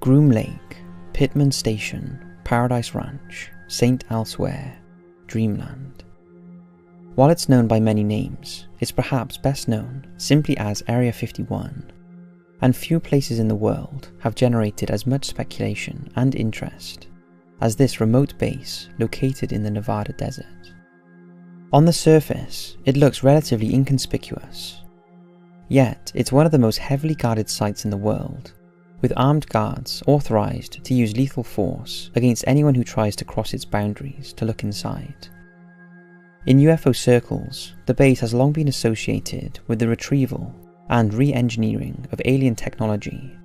Groom Lake, Pittman Station, Paradise Ranch, St. Elsewhere, Dreamland. While it's known by many names, it's perhaps best known simply as Area 51, and few places in the world have generated as much speculation and interest as this remote base located in the Nevada desert. On the surface, it looks relatively inconspicuous, yet it's one of the most heavily guarded sites in the world, with armed guards authorized to use lethal force against anyone who tries to cross its boundaries to look inside. In UFO circles, the base has long been associated with the retrieval and re-engineering of alien technology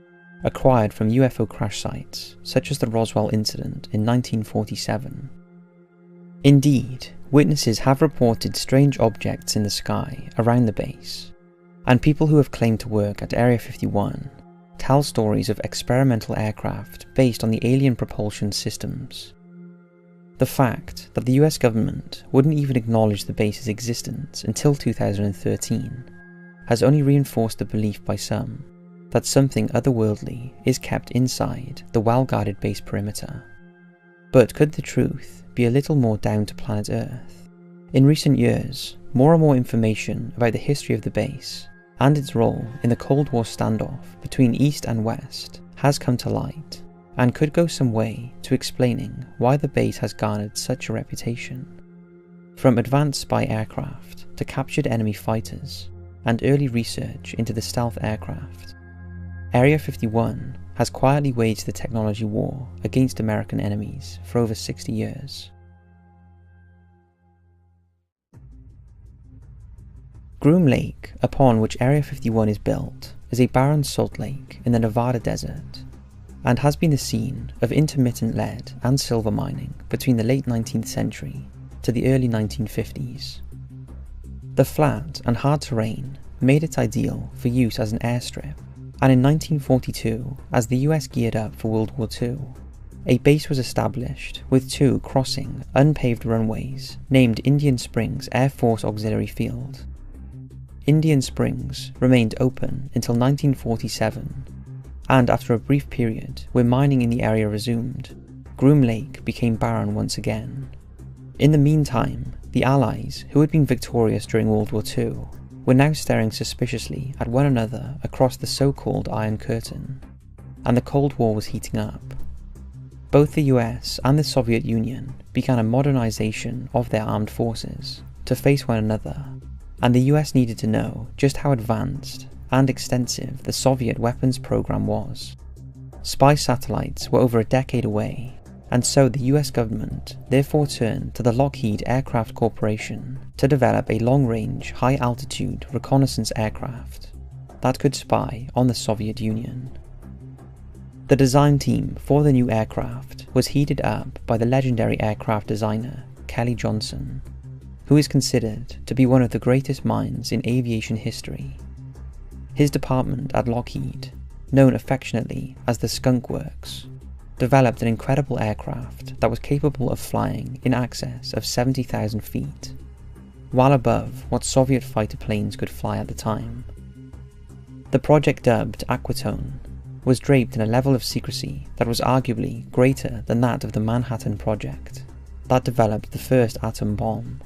acquired from UFO crash sites such as the Roswell incident in 1947. Indeed, witnesses have reported strange objects in the sky around the base, and people who have claimed to work at Area 51 tell stories of experimental aircraft based on the alien propulsion systems. The fact that the US government wouldn't even acknowledge the base's existence until 2013 has only reinforced the belief by some that something otherworldly is kept inside the well-guarded base perimeter. But could the truth be a little more down to planet Earth? In recent years, more and more information about the history of the base and its role in the Cold War standoff between East and West has come to light, and could go some way to explaining why the base has garnered such a reputation. From advanced spy aircraft to captured enemy fighters and early research into the stealth aircraft, Area 51 has quietly waged the technology war against American enemies for over 60 years. Groom Lake, upon which Area 51 is built, is a barren salt lake in the Nevada desert, and has been the scene of intermittent lead and silver mining between the late 19th century to the early 1950s. The flat and hard terrain made it ideal for use as an airstrip, and in 1942, as the US geared up for World War II, a base was established with two crossing, unpaved runways named Indian Springs Air Force Auxiliary Field. Indian Springs remained open until 1947, and after a brief period where mining in the area resumed, Groom Lake became barren once again. In the meantime, the Allies, who had been victorious during World War II, were now staring suspiciously at one another across the so-called Iron Curtain, and the Cold War was heating up. Both the US and the Soviet Union began a modernization of their armed forces to face one another, and the US needed to know just how advanced and extensive the Soviet weapons program was. Spy satellites were over a decade away, and so the US government therefore turned to the Lockheed Aircraft Corporation to develop a long-range, high-altitude reconnaissance aircraft that could spy on the Soviet Union. The design team for the new aircraft was headed up by the legendary aircraft designer Kelly Johnson, who is considered to be one of the greatest minds in aviation history. His department at Lockheed, known affectionately as the Skunk Works, developed an incredible aircraft that was capable of flying in excess of 70,000 feet, well above what Soviet fighter planes could fly at the time. The project, dubbed Aquatone, was draped in a level of secrecy that was arguably greater than that of the Manhattan Project, that developed the first atom bomb.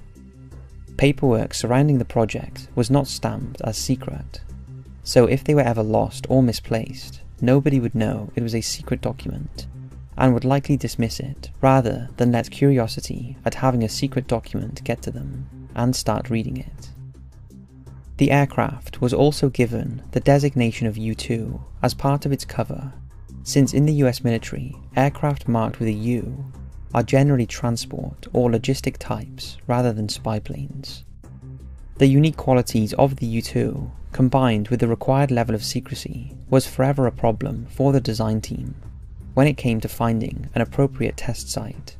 Paperwork surrounding the project was not stamped as secret, so if they were ever lost or misplaced, nobody would know it was a secret document, and would likely dismiss it rather than let curiosity at having a secret document get to them and start reading it. The aircraft was also given the designation of U-2 as part of its cover, since in the US military, aircraft marked with a U are generally transport or logistic types rather than spy planes. The unique qualities of the U-2, combined with the required level of secrecy, was forever a problem for the design team when it came to finding an appropriate test site.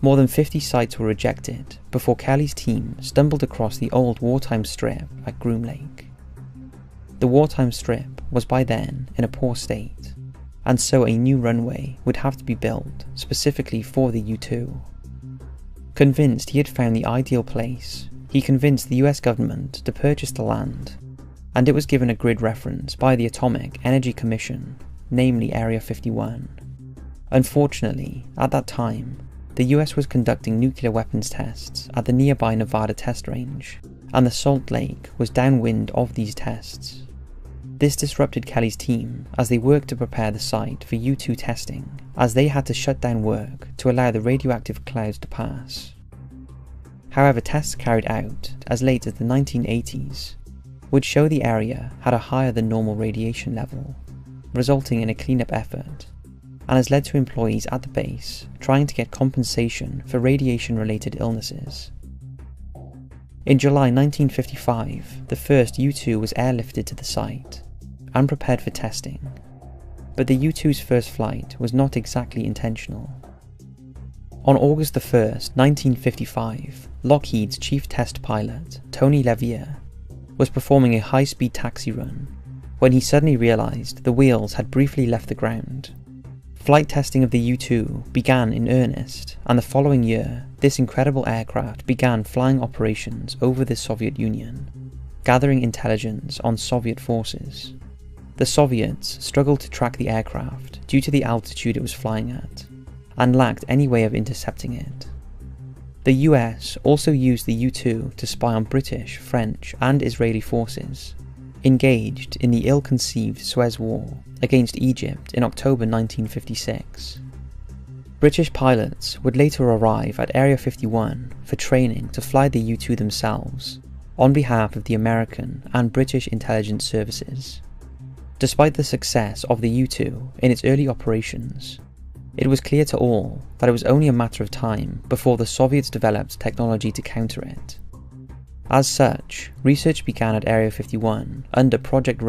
More than 50 sites were rejected before Kelly's team stumbled across the old wartime strip at Groom Lake. The wartime strip was by then in a poor state, and so a new runway would have to be built specifically for the U-2. Convinced he had found the ideal place, he convinced the US government to purchase the land, and it was given a grid reference by the Atomic Energy Commission namely Area 51. Unfortunately, at that time, the US was conducting nuclear weapons tests at the nearby Nevada test range, and the Salt Lake was downwind of these tests. This disrupted Kelly's team as they worked to prepare the site for U-2 testing, as they had to shut down work to allow the radioactive clouds to pass. However, tests carried out as late as the 1980s would show the area had a higher than normal radiation level, resulting in a cleanup effort, and has led to employees at the base trying to get compensation for radiation-related illnesses. In July 1955, the first U-2 was airlifted to the site and prepared for testing, but the U-2's first flight was not exactly intentional. On August 1st, 1955, Lockheed's chief test pilot, Tony LaViere, was performing a high-speed taxi run when he suddenly realized the wheels had briefly left the ground. Flight testing of the U-2 began in earnest, and the following year, this incredible aircraft began flying operations over the Soviet Union, gathering intelligence on Soviet forces. The Soviets struggled to track the aircraft due to the altitude it was flying at, and lacked any way of intercepting it. The US also used the U-2 to spy on British, French, and Israeli forces, engaged in the ill-conceived Suez War against Egypt in October 1956. British pilots would later arrive at Area 51 for training to fly the U-2 themselves, on behalf of the American and British intelligence services. Despite the success of the U-2 in its early operations, it was clear to all that it was only a matter of time before the Soviets developed technology to counter it. As such, research began at Area 51 under Project